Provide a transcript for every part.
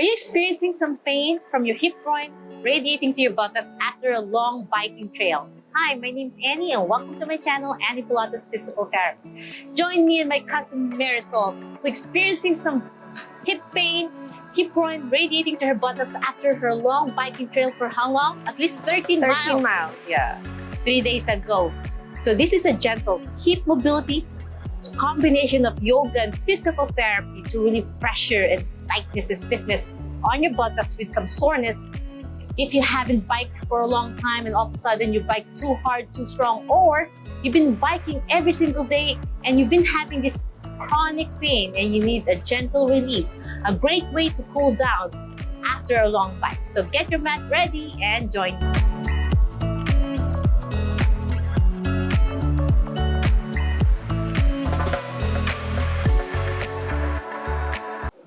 Are you experiencing some pain from your hip groin radiating to your buttocks after a long biking trail? Hi, my name is Annie and welcome to my channel, Annie Pilates Physical Therapist. Join me and my cousin Marysol who experiencing some hip pain, hip groin radiating to her buttocks after her long biking trail for how long? At least 13 miles. 13 miles, yeah. 3 days ago. So this is a gentle hip mobility combination of yoga and physical therapy to relieve pressure and tightness and stiffness on your buttocks with some soreness. If you haven't biked for a long time and all of a sudden you bike too hard, too strong, or you've been biking every single day and you've been having this chronic pain and you need a gentle release, a great way to cool down after a long bike. So get your mat ready and join me.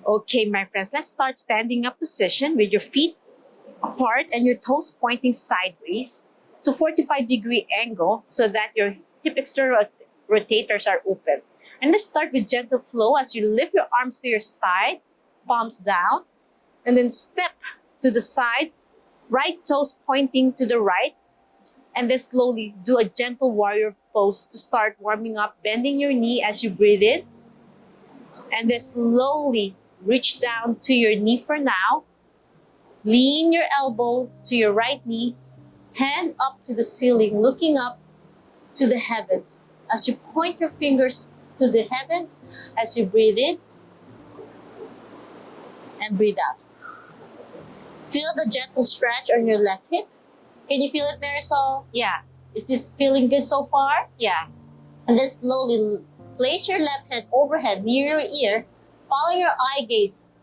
Okay, my friends, let's start standing up position with your feet apart and your toes pointing sideways to 45-degree angle so that your hip external rotators are open. And let's start with gentle flow as you lift your arms to your side, palms down, and then step to the side, right toes pointing to the right, and then slowly do a gentle warrior pose to start warming up, bending your knee as you breathe in, and then slowly reach down to your knee for now. Lean your elbow to your right knee, hand up to the ceiling, looking up to the heavens. As you point your fingers to the heavens, as you breathe in and breathe out. Feel the gentle stretch on your left hip. Can you feel it, Marysol? Yeah. Is this feeling good so far? Yeah. And then slowly place your left hand overhead near your ear. Follow your eye gaze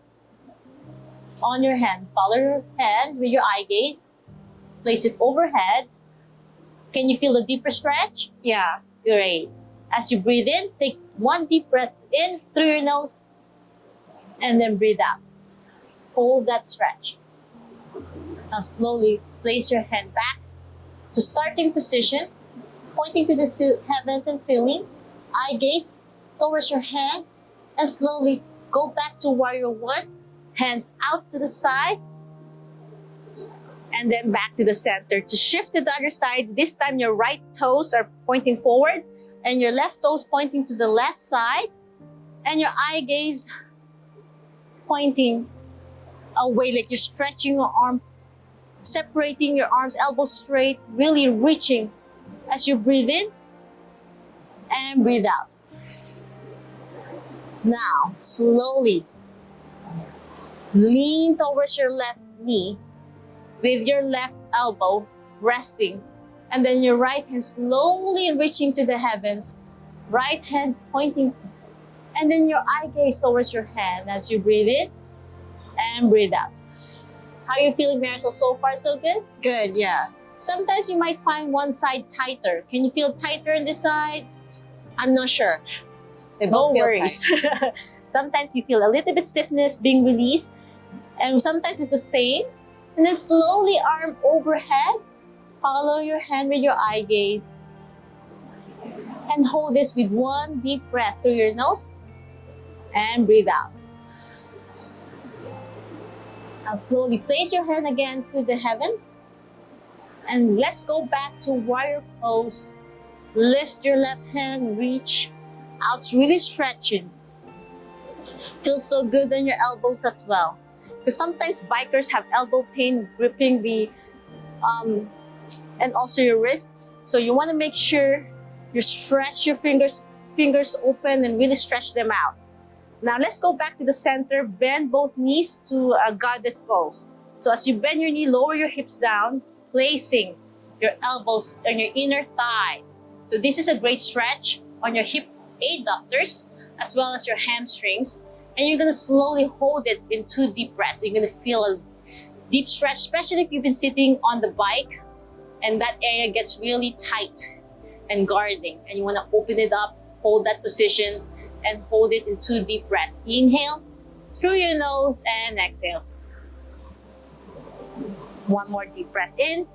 on your hand. Follow your hand with your eye gaze. Place it overhead. Can you feel the deeper stretch? Yeah. Great. As you breathe in, take one deep breath in through your nose and then breathe out. Hold that stretch. Now slowly place your hand back to starting position, pointing to the heavens and ceiling. Eye gaze towards your hand and slowly go back to warrior one. Hands out to the side and then back to the center. To shift to the other side, this time your right toes are pointing forward and your left toes pointing to the left side and your eye gaze pointing away like you're stretching your arm, separating your arms, elbows straight, really reaching as you breathe in and breathe out. Now, slowly lean towards your left knee with your left elbow resting, and then your right hand slowly reaching to the heavens, right hand pointing, and then your eye gaze towards your hand as you breathe in and breathe out. How are you feeling, Marysol? So far, so good? Good, yeah. Sometimes you might find one side tighter. Can you feel tighter on this side? I'm not sure. They No both feel worries. tight. Sometimes you feel a little bit stiffness being released, and sometimes it's the same. And then slowly arm overhead. Follow your hand with your eye gaze. And hold this with one deep breath through your nose. And breathe out. Now slowly place your hand again to the heavens. And let's go back to warrior pose. Lift your left hand, reach out, really stretching. Feels so good on your elbows as well. Because sometimes bikers have elbow pain gripping the, and also your wrists. So you want to make sure you stretch your fingers open and really stretch them out. Now let's go back to the center. Bend both knees to a goddess pose. So as you bend your knee, lower your hips down, placing your elbows on your inner thighs. So this is a great stretch on your hip adductors as well as your hamstrings. And you're gonna slowly hold it in 2 deep breaths. You're gonna feel a deep stretch, especially if you've been sitting on the bike and that area gets really tight and guarding. And you wanna open it up, hold that position, and hold it in 2 deep breaths. Inhale through your nose and exhale. One more deep breath in.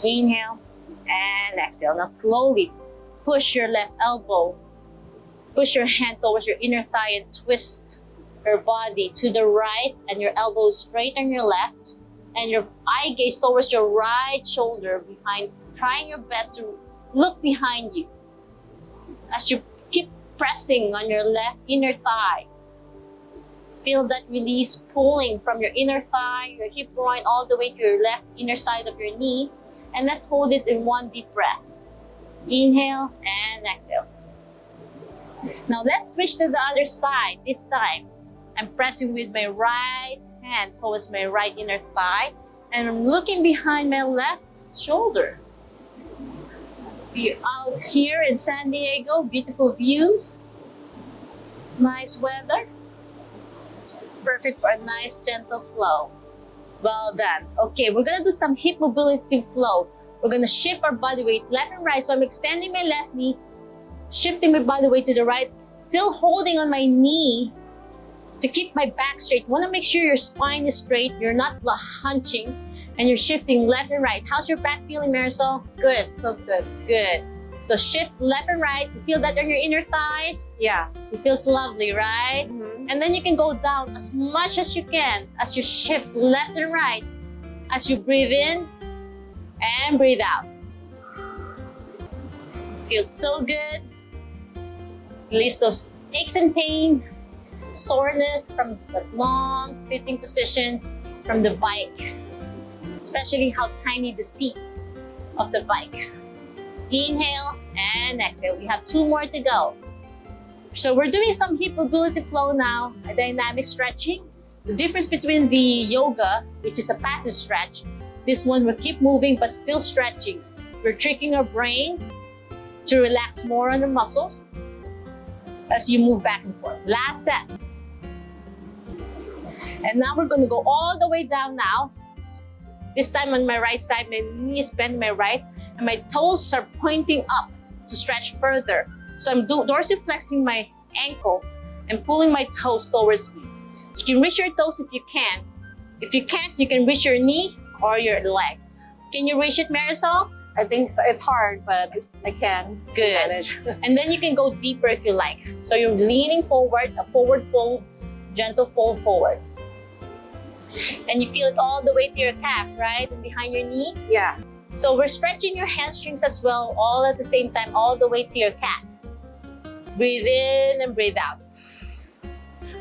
Inhale and exhale. Now slowly push your left elbow, push your hand towards your inner thigh and twist your body to the right and your elbows straight on your left, and your eye gaze towards your right shoulder behind, trying your best to look behind you as you keep pressing on your left inner thigh. Feel that release pulling from your inner thigh, your hip groin, all the way to your left inner side of your knee. And let's hold it in one deep breath. Inhale and exhale. Now let's switch to the other side. This time, I'm pressing with my right hand towards my right inner thigh, and I'm looking behind my left shoulder. We're out here in San Diego, beautiful views, nice weather, perfect for a nice gentle flow. Well done. Okay, we're gonna do some hip mobility flow. We're gonna shift our body weight left and right. So I'm extending my left knee, shifting my body weight to the right, still holding on my knee to keep my back straight. You wanna make sure your spine is straight, you're not hunching, and you're shifting left and right. How's your back feeling, Marysol? Good, feels good. Good. So shift left and right. You feel that on your inner thighs? Yeah. It feels lovely, right? Mm-hmm. And then you can go down as much as you can as you shift left and right, as you breathe in and breathe out. Feels so good. Release those aches and pain, soreness from the long sitting position from the bike, especially how tiny the seat of the bike. Inhale and exhale. We have 2 more to go. So we're doing some hip mobility flow now, a dynamic stretching. The difference between the yoga, which is a passive stretch, this one will keep moving but still stretching. We're tricking our brain to relax more on the muscles as you move back and forth. Last set. And now we're going to go all the way down now. This time on my right side, my knee is bent my right, and my toes are pointing up to stretch further. So I'm dorsiflexing my ankle and pulling my toes towards me. You can reach your toes if you can. If you can't, you can reach your knee or your leg. Can you reach it, Marysol? I think so. It's hard, but I can Good. manage. And then you can go deeper if you like. So you're leaning forward, a forward fold, gentle fold forward. And you feel it all the way to your calf, right? And behind your knee. Yeah. So we're stretching your hamstrings as well, all at the same time, all the way to your calf. Breathe in and breathe out.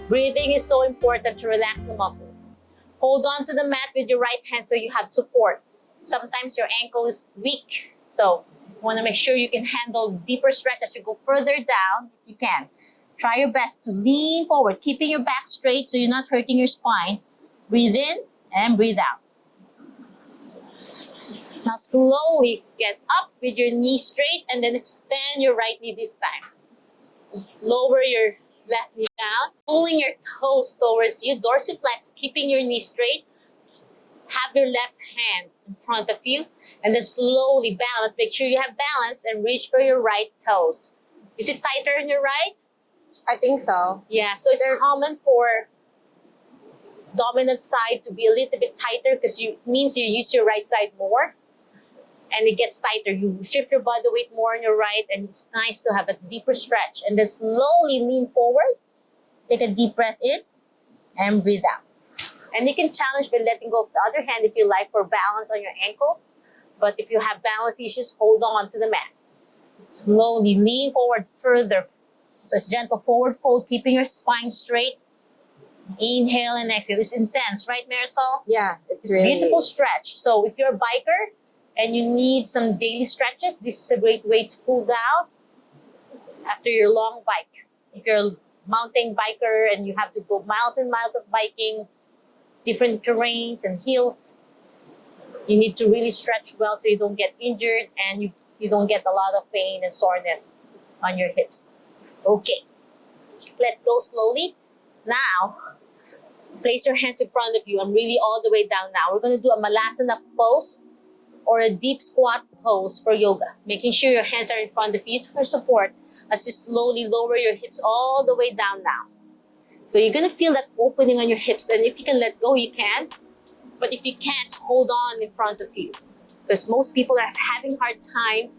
Breathing is so important to relax the muscles. Hold on to the mat with your right hand so you have support. Sometimes your ankle is weak, so you want to make sure you can handle deeper stretch as you go further down if you can. Try your best to lean forward, keeping your back straight so you're not hurting your spine. Breathe in and breathe out. Now slowly get up with your knee straight and then extend your right knee this time. Lower your left knee down, pulling your toes towards you, dorsiflex, keeping your knee straight. Have your left hand in front of you and then slowly balance. Make sure you have balance and reach for your right toes. Is it tighter on your right? I think so. Yeah, so it's common for dominant side to be a little bit tighter because it means you use your right side more and it gets tighter. You shift your body weight more on your right and it's nice to have a deeper stretch. And then slowly lean forward, take a deep breath in and breathe out. And you can challenge by letting go of the other hand if you like for balance on your ankle. But if you have balance issues, hold on to the mat. Slowly lean forward further. So it's gentle forward fold, keeping your spine straight. Inhale and exhale. It's intense, right, Marysol? Yeah, it's a really beautiful stretch. So if you're a biker and you need some daily stretches, this is a great way to cool down after your long bike. If you're a mountain biker and you have to go miles and miles of biking, different terrains and hills, you need to really stretch well so you don't get injured and you don't get a lot of pain and soreness on your hips. Okay, let go slowly. Now, place your hands in front of you and really all the way down now. We're going to do a malasana pose or a deep squat pose for yoga. Making sure your hands are in front of you for support as you slowly lower your hips all the way down now. So you're going to feel that opening on your hips, and if you can let go, you can. But if you can't, hold on in front of you. Because most people are having a hard time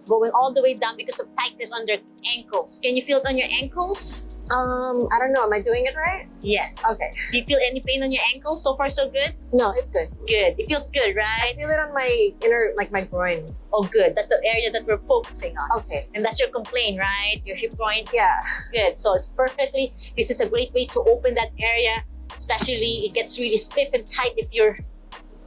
going all the way down because of tightness on their ankles. Can you feel it on your ankles? I don't know. Am I doing it right? Yes. Okay. Do you feel any pain on your ankles? So far, so good? No, it's good. Good. It feels good, I right? feel it on my inner, like my groin. Oh, good. That's the area that we're focusing on. Okay. And that's your complaint, right? Your hip groin. Yeah. Good. So it's perfectly, this is a great way to open that area, especially it gets really stiff and tight if you're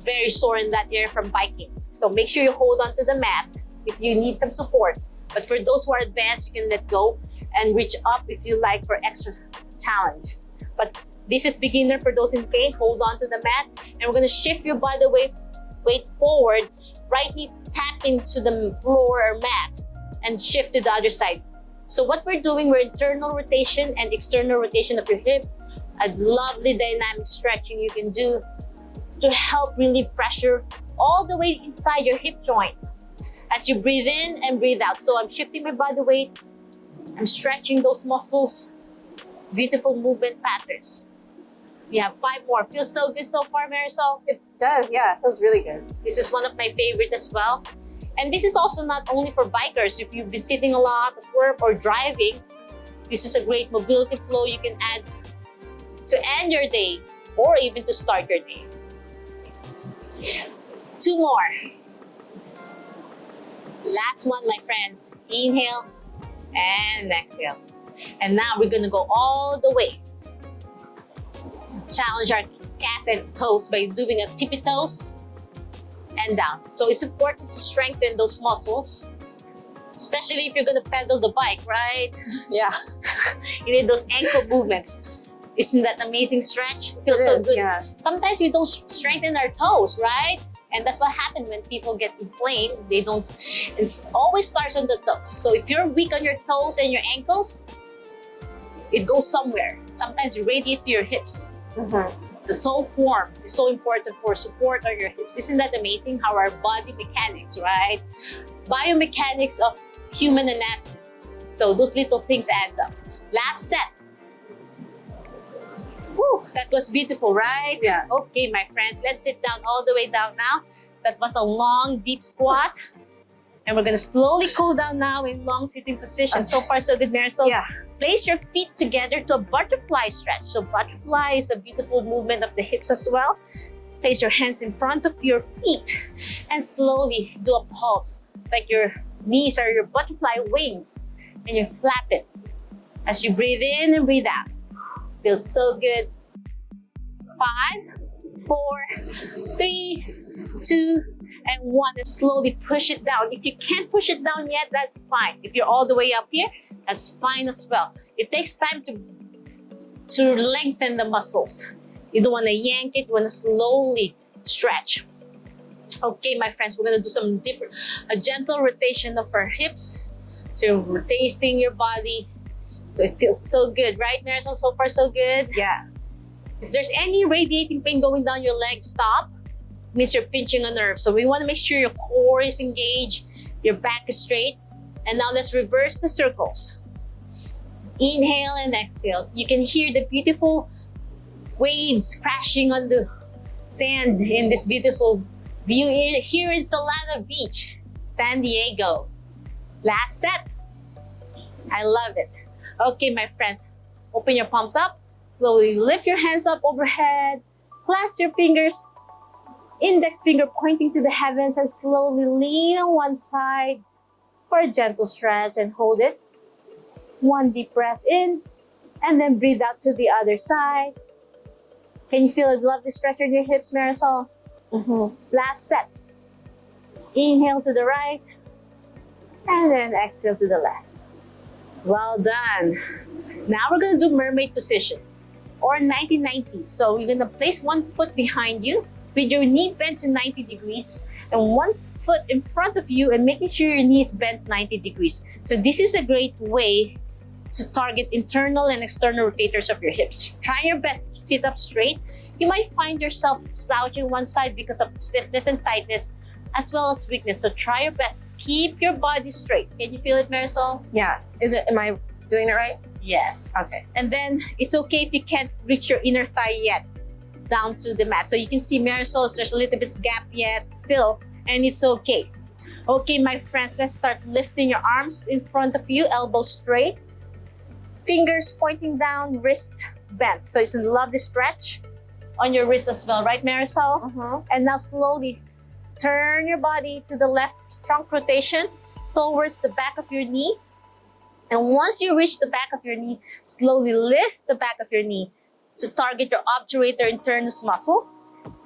very sore in that area from biking. So make sure you hold on to the mat if you need some support. But for those who are advanced, you can let go and reach up if you like for extra challenge. But this is beginner. For those in pain, hold on to the mat, and we're going to shift your body weight forward, right knee tap into the floor or mat, and shift to the other side. So what we're doing, we're internal rotation and external rotation of your hip. A lovely dynamic stretching you can do to help relieve pressure all the way inside your hip joint as you breathe in and breathe out. So I'm shifting my body weight, I'm stretching those muscles. Beautiful movement patterns. We have 5 more. Feels so good so far, Marysol? It does, yeah. It feels really good. This is one of my favorite as well. And this is also not only for bikers. If you've been sitting a lot at work or driving, this is a great mobility flow you can add to end your day or even to start your day. 2 more. Last one, my friends. Inhale and exhale. And now we're gonna go all the way. Challenge our calf and toes by doing a tippy toes and down. So it's important to strengthen those muscles, especially if you're gonna pedal the bike, right? Yeah. You need those ankle movements. Isn't that amazing stretch? Feels so good. Yeah. Sometimes we don't strengthen our toes, right? And that's what happens when people get inflamed. They don't, it always starts on the toes. So if you're weak on your toes and your ankles, it goes somewhere. Sometimes it radiates to your hips. The toe form is so important for support on your hips. Isn't that amazing how our body mechanics, right? Biomechanics of human anatomy. So those little things adds up. Last set. Woo, that was beautiful, right? Yeah. Okay, my friends, let's sit down all the way down now. That was a long, deep squat. And we're gonna slowly cool down now in long sitting position. So far, so good, Marysol. Yeah. Place your feet together to a butterfly stretch. So butterfly is a beautiful movement of the hips as well. Place your hands in front of your feet and slowly do a pulse, like your knees are your butterfly wings, and you flap it as you breathe in and breathe out. Feels so good. 5, 4, 3, 2, and 1, and slowly push it down. If you can't push it down yet, that's fine. If you're all the way up here, that's fine as well. It takes time to lengthen the muscles. You don't want to yank it, you want to slowly stretch. Okay, my friends, we're going to do a gentle rotation of our hips. So you're rotating your body. So it feels so good, right, Marysol? So far, so good. Yeah. If there's any radiating pain going down your leg, stop. Means you're pinching a nerve. So we want to make sure your core is engaged, your back is straight. And now let's reverse the circles. Inhale and exhale. You can hear the beautiful waves crashing on the sand in this beautiful view here in Solana Beach, San Diego. Last set. I love it. Okay, my friends, open your palms up. Slowly lift your hands up overhead. Clasp your fingers. Index finger pointing to the heavens, and slowly lean on one side for a gentle stretch and hold it. 1 deep breath in, and then breathe out to the other side. Can you feel a lovely stretch in your hips, Marysol? Last set. Inhale to the right, and then exhale to the left. Well done. Now we're gonna do mermaid position or 90-90. So you're gonna place 1 foot behind you with your knee bent to 90 degrees and 1 foot in front of you, and making sure your knee is bent 90 degrees. So this is a great way to target internal and external rotators of your hips. Try your best to sit up straight. You might find yourself slouching one side because of stiffness and tightness, as well as weakness. So try your best to keep your body straight. Can you feel it, Marysol? Yeah. Am I doing it right? Yes. Okay. And then it's okay if you can't reach your inner thigh yet down to the mat. So you can see Marysol, there's a little bit gap yet still, and it's okay. Okay, my friends, let's start lifting your arms in front of you, elbows straight, fingers pointing down, wrist bent. So it's a lovely stretch on your wrist as well, right, Marysol? And now slowly turn your body to the left, trunk rotation towards the back of your knee. And once you reach the back of your knee, slowly lift the back of your knee to target your obturator internus muscle.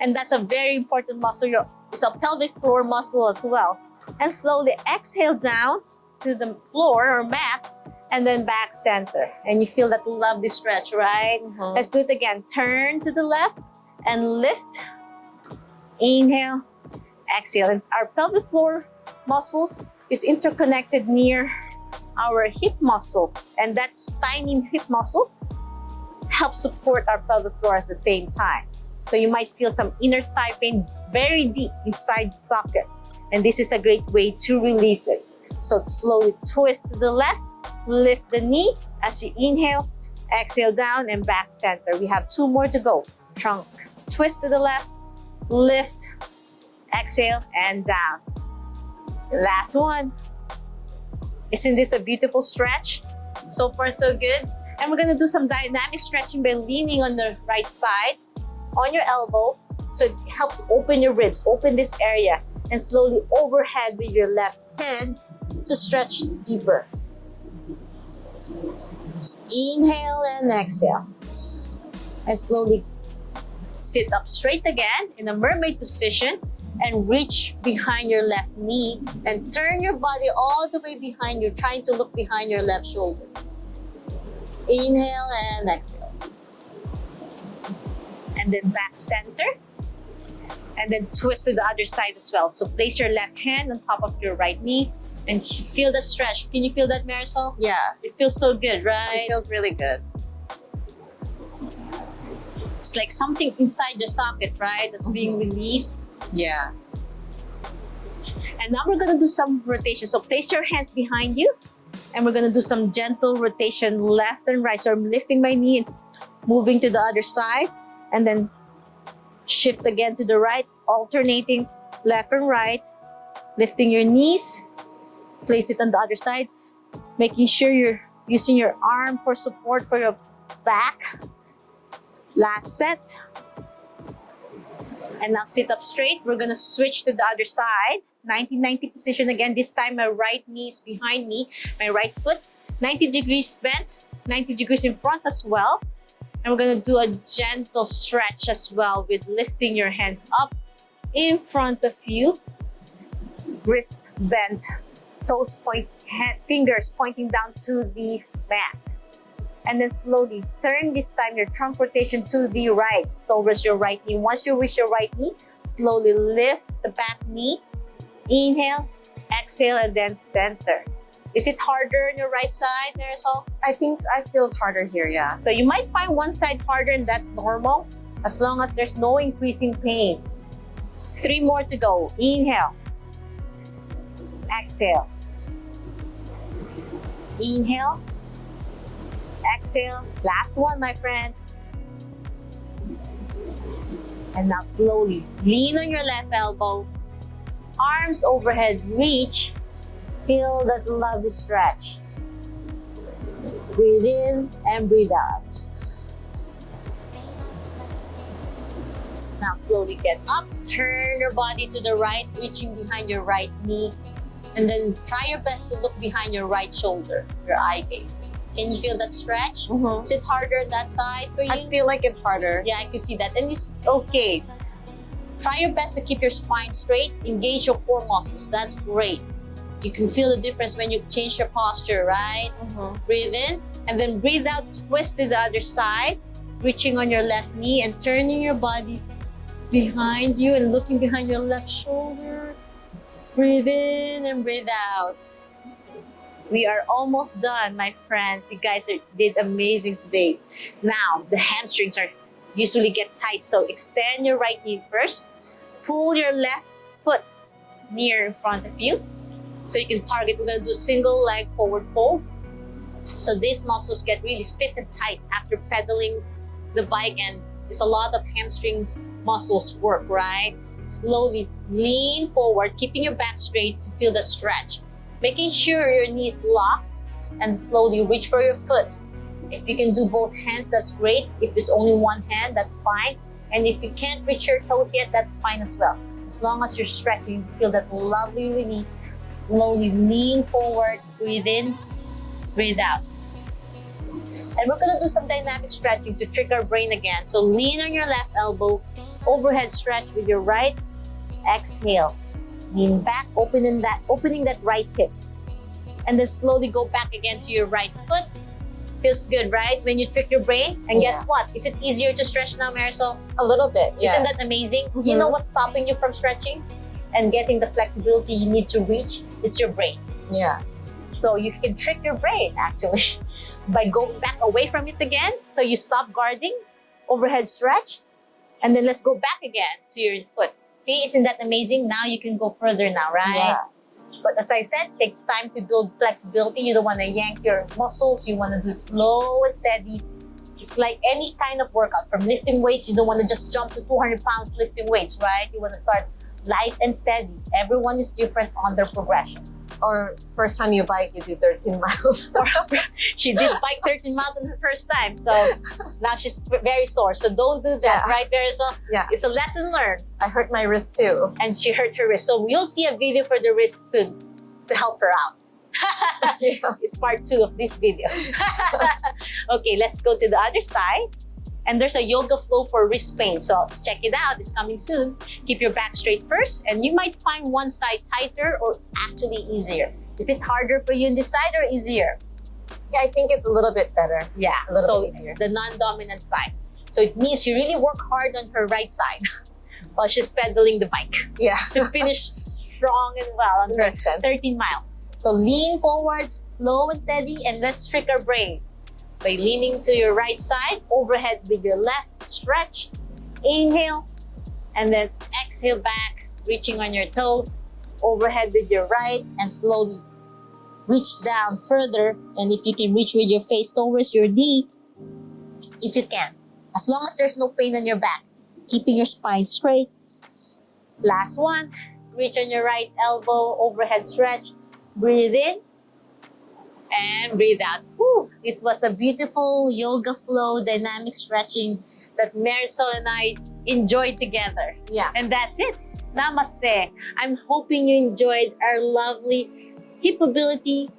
And that's a very important muscle. It's a pelvic floor muscle as well. And slowly exhale down to the floor or mat and then back center. And you feel that lovely stretch, right? Let's do it again. Turn to the left and lift. Inhale, exhale. And our pelvic floor muscles is interconnected near our hip muscle. And that tiny hip muscle helps support our pelvic floor at the same time. So you might feel some inner thigh pain very deep inside the socket. And this is a great way to release it. So slowly twist to the left, lift the knee as you inhale, exhale down and back center. We have 2 more to go. Trunk, twist to the left, lift, exhale and down. Last one. Isn't this a beautiful stretch? So far, so good. And we're gonna do some dynamic stretching by leaning on the right side, on your elbow. So it helps open your ribs, open this area, and slowly overhead with your left hand to stretch deeper. Inhale and exhale. And slowly sit up straight again in a mermaid position and reach behind your left knee and turn your body all the way behind you, trying to look behind your left shoulder. Inhale and exhale. And then back center. And then twist to the other side as well. So place your left hand on top of your right knee and feel the stretch. Can you feel that, Marysol? Yeah, It feels so good, right? it feels really good. It's like something inside your socket, right? That's being released. Yeah. And now we're gonna do some rotation. So place your hands behind you and we're gonna do some gentle rotation left and right. So I'm lifting my knee and moving to the other side and then shift again to the right, alternating left and right, lifting your knees, place it on the other side, making sure you're using your arm for support for your back. Last set. And now sit up straight. We're gonna switch to the other side. 90-90 position again. This time my right knee is behind me, my right foot 90 degrees bent, 90 degrees in front as well. And we're gonna do a gentle stretch as well with lifting your hands up in front of you. Wrist bent, toes point, fingers pointing down to the mat. And then slowly turn this time your trunk rotation to the right, towards your right knee. Once you reach your right knee, slowly lift the back knee. Inhale, exhale, and then center. Is it harder on your right side, Marysol? I think it feels harder here, yeah. So you might find one side harder and that's normal, as long as there's no increasing pain. 3 more to go. Inhale. Exhale. Inhale. Exhale. Last one, my friends. And now slowly lean on your left elbow. Arms overhead, reach. Feel that lovely stretch. Breathe in and breathe out. Now slowly get up, turn your body to the right, reaching behind your right knee. And then try your best to look behind your right shoulder, your eye gaze. Can you feel that stretch? Is it harder on that side for you? I feel like it's harder. Yeah, I can see that. And it's okay. Try your best to keep your spine straight. Engage your core muscles. That's great. You can feel the difference when you change your posture, right? Breathe in and then breathe out. Twist to the other side. Reaching on your left knee and turning your body behind you and looking behind your left shoulder. Breathe in and breathe out. We are almost done, my friends. You guys did amazing today. Now, the hamstrings usually get tight, so extend your right knee first. Pull your left foot near in front of you. So you can target, we're gonna do single leg forward fold. So these muscles get really stiff and tight after pedaling the bike, and it's a lot of hamstring muscles work, right? slowly lean forward, keeping your back straight to feel the stretch. Making sure your knee is locked and slowly reach for your foot. If you can do both hands, that's great. If it's only one hand, that's fine. And if you can't reach your toes yet, that's fine as well. As long as you're stretching, feel that lovely release. Slowly lean forward, breathe in, breathe out. And we're gonna do some dynamic stretching to trick our brain again. So lean on your left elbow, overhead stretch with your right. Exhale. Lean back, opening that right hip. And then slowly go back again to your right foot. Feels good, right? When you trick your brain. And guess what? Is it easier to stretch now, Marysol? A little bit, yeah. Isn't that amazing? You know what's stopping you from stretching and getting the flexibility you need to reach? Is your brain. Yeah. So you can trick your brain actually by going back away from it again. So you stop guarding, overhead stretch, and then let's go back again to your foot. See, isn't that amazing? Now you can go further now, right? Yeah. But as I said, it takes time to build flexibility. You don't want to yank your muscles. You want to do it slow and steady. It's like any kind of workout. From lifting weights, you don't want to just jump to 200 pounds lifting weights, right? You want to start light and steady. Everyone is different on their progression. Or first time you bike, you do 13 miles. She did bike 13 miles on her first time. So now she's very sore. So don't do that, right, Marysol? Yeah. It's a lesson learned. I hurt my wrist too. And she hurt her wrist. So you'll see a video for the wrist to help her out. It's part 2 of this video. Okay, let's go to the other side. And there's a yoga flow for wrist pain. So check it out. It's coming soon. Keep your back straight first. And you might find one side tighter or actually easier. Is it harder for you on this side or easier? Yeah, I think it's a little bit better. Yeah, A little so bit easier. the non-dominant side. So it means she really worked hard on her right side while she's pedaling the bike Yeah. to finish strong and well on her Makes sense. 13 miles. So lean forward, slow and steady, and let's trick our brain. By leaning to your right side, overhead with your left, stretch, inhale, and then exhale back, reaching on your toes, overhead with your right, and slowly reach down further. And if you can reach with your face towards your knee, if you can, as long as there's no pain on your back, keeping your spine straight. Last one, reach on your right elbow, overhead stretch, breathe in, and breathe out. Whew. This was a beautiful yoga flow, dynamic stretching that Marysol and I enjoyed together. Yeah. And that's it. Namaste. I'm hoping you enjoyed our lovely hip ability,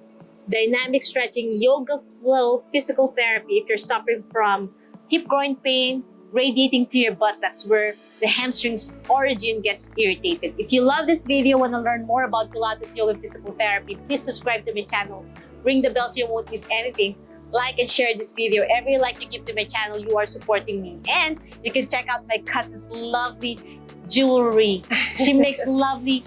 dynamic stretching, yoga flow, physical therapy. If you're suffering from hip groin pain, radiating to your buttocks where the hamstring's origin gets irritated. If you love this video, want to learn more about Pilates, yoga, and physical therapy, please subscribe to my channel. Ring the bell so you won't miss anything. Like and share this video. Every like you give to my channel, you are supporting me. And you can check out my cousin's lovely jewelry. She makes lovely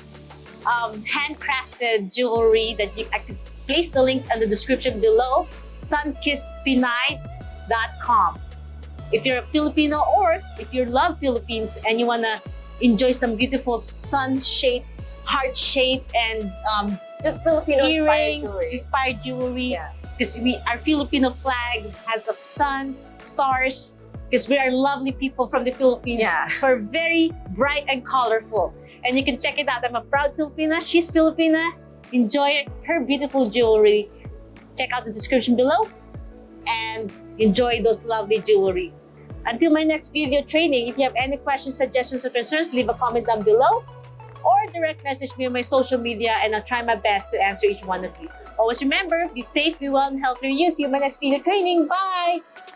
handcrafted jewelry that I could place the link in the description below. sunkisspinay.com. If you're a Filipino or if you love Philippines and you want to enjoy some beautiful sun-shaped, heart-shaped, and Just Filipino earrings, inspired jewelry. inspired jewelry. Because our Filipino flag has a sun, stars, because we are lovely people from the Philippines. Yeah. We're very bright and colorful. And you can check it out. I'm a proud Filipina. She's Filipina. Enjoy her beautiful jewelry. Check out the description below and enjoy those lovely jewelry. Until my next video training, if you have any questions, suggestions, or concerns, leave a comment down below or direct message me on my social media and I'll try my best to answer each one of you. Always remember, be safe, be well, and healthy. See you in my next video training. Bye!